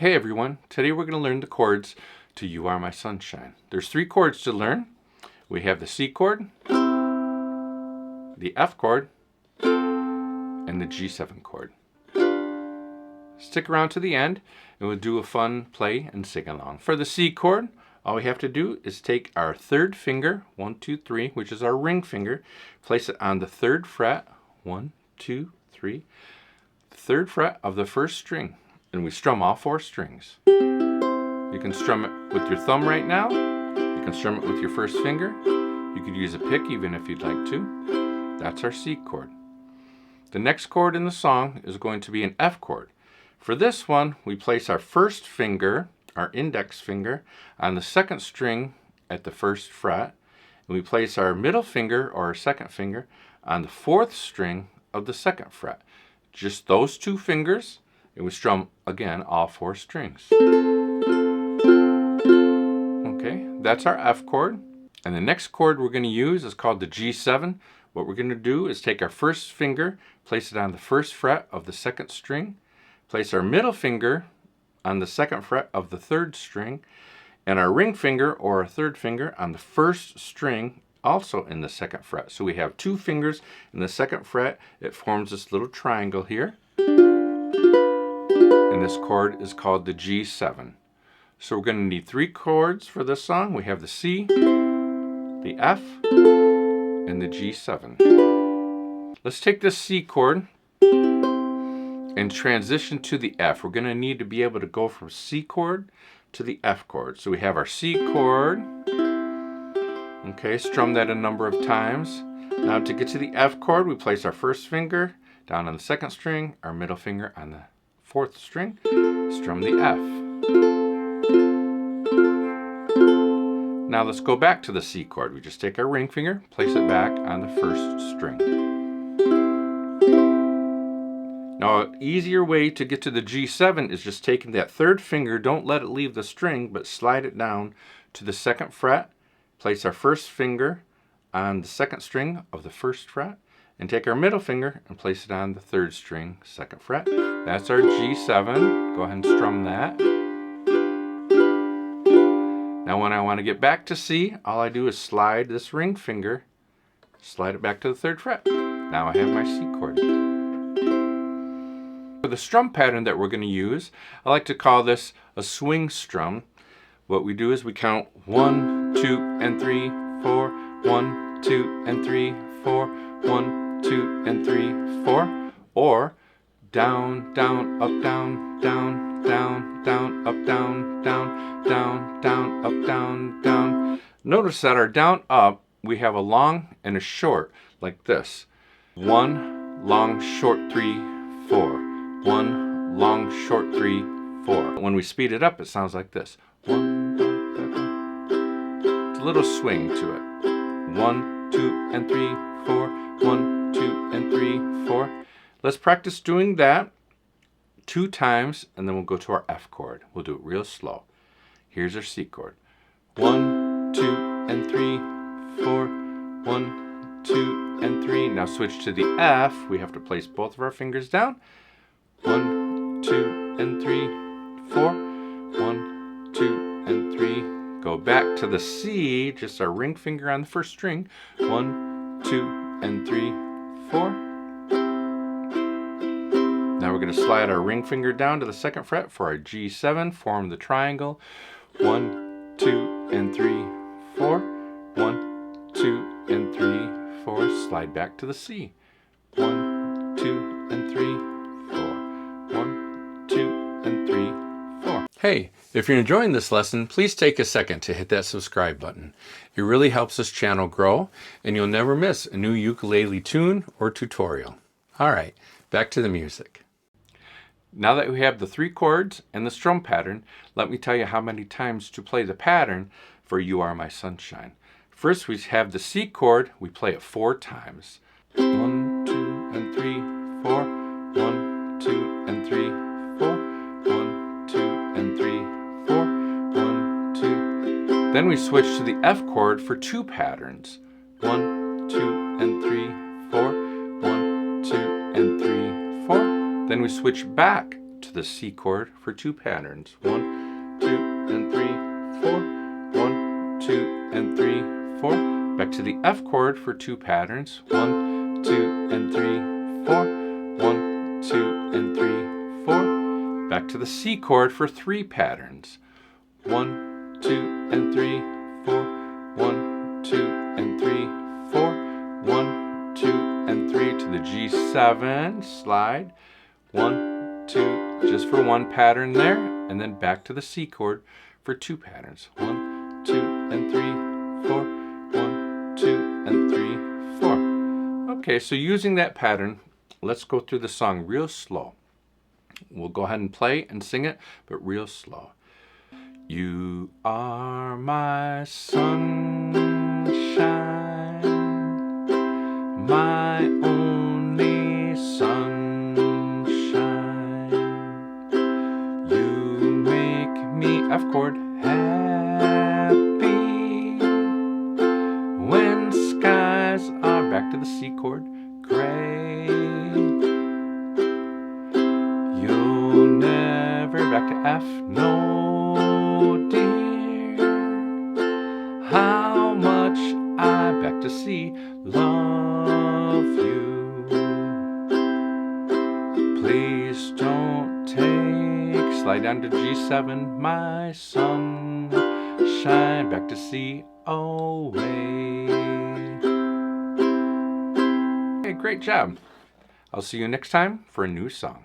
Hey everyone, today we're going to learn the chords to You Are My Sunshine. There's 3 chords to learn. We have the C chord, the F chord, and the G7 chord. Stick around to the end and we'll do a fun play and sing along. For the C chord, all we have to do is take our 3rd finger, 1, 2, 3, which is our ring finger, place it on the 3rd fret, 1, 2, 3, 3rd fret of the 1st string. And we strum all 4 strings. You can strum it with your thumb right now. You can strum it with your 1st finger. You could use a pick even if you'd like to. That's our C chord. The next chord in the song is going to be an F chord. For this one, we place our 1st finger, our index finger, on the 2nd string at the 1st fret. And we place our middle finger or our 2nd finger on the 4th string of the 2nd fret. Just those 2 fingers. And we strum, again, all 4 strings. Okay, that's our F chord. And the next chord we're going to use is called the G7. What we're going to do is take our 1st finger, place it on the 1st fret of the 2nd string, place our middle finger on the 2nd fret of the 3rd string, and our ring finger or our 3rd finger on the 1st string, also in the 2nd fret. So we have 2 fingers in the 2nd fret. It forms this little triangle here. And this chord is called the G7. So we're going to need 3 chords for this song. We have the C, the F, and the G7. Let's take this C chord and transition to the F. We're going to need to be able to go from C chord to the F chord. So we have our C chord. Okay, strum that a number of times. Now to get to the F chord, we place our 1st finger down on the 2nd string, our middle finger on the 4th string, strum the F. Now let's go back to the C chord. We just take our ring finger, place it back on the 1st string. Now an easier way to get to the G7 is just taking that 3rd finger, don't let it leave the string, but slide it down to the 2nd fret, place our 1st finger on the 2nd string of the 1st fret, and take our middle finger and place it on the 3rd string, 2nd fret. That's our G7. Go ahead and strum that. Now when I want to get back to C, all I do is slide this ring finger, slide it back to the 3rd fret. Now I have my C chord. For the strum pattern that we're going to use, I like to call this a swing strum. What we do is we count 1, 2, and 3, 4, 1, 2, and 3, 4, 1, 2, and 3, 4, or down, down, up, down, down, down, down, up, down, down, down, down, up, down, down. Notice that our down, up, we have a long and a short, like this. 1, long, short, 3, 4. 1, long, short, 3, 4. When we speed it up, it sounds like this. 1, it's a little swing to it. 1, 2, and 3, 4. 1, 2, and 3, 4. Let's practice doing that 2 times, and then we'll go to our F chord. We'll do it real slow. Here's our C chord. 1, 2, and 3, 4. 1, 2, and 3. Now switch to the F. We have to place both of our fingers down. 1, 2, and 3, 4. 1, 2, and 3. Go back to the C, just our ring finger on the 1st string. 1, 2, and 3, 4. Now we're going to slide our ring finger down to the 2nd fret for our G7, form the triangle. 1, 2, and 3, 4. 1, 2, and 3, 4. Slide back to the C. 1, 2, and 3, 4. 1, 2, and 3, 4. Hey, if you're enjoying this lesson, please take a second to hit that subscribe button. It really helps this channel grow, and you'll never miss a new ukulele tune or tutorial. All right, back to the music. Now that we have the 3 chords and the strum pattern, let me tell you how many times to play the pattern for You Are My Sunshine. First, we have the C chord. We play it 4 times. 1, 2, and 3, 4. 1, 2, and 3, 4. 1, 2, and 3, 4. 1, 2. Then we switch to the F chord for 2 patterns. 1, 2, and 3, 4. 1, 2, and 3, 4. Then we switch back to to the C chord for 2 patterns. 1, 2, and 3, 4. 1, 2, and 3, 4. Back to the F chord for 2 patterns. 1, 2, and 3, 4. 1, 2, and 3, 4. Back to the C chord for 3 patterns. 1, 2, and 3, 4. 1, 2, and 3, 4. 1, 2, and 3 to the G7, slide. 1, 2, just for 1 pattern there, and then back to the C chord for 2 patterns. 1, 2, and 3, 4. 1, 2, and 3, 4. Okay, so using that pattern, let's go through the song real slow. We'll go ahead and play and sing it, but real slow. You are my sunshine, my only sunshine. You make me, F chord, happy when skies are, back to the C chord, gray. You'll never, back to F, no dear, how much I, back to C, love you. Please don't take, slide down to G7, my sunshine, back to C, away. Okay, great job. I'll see you next time for a new song.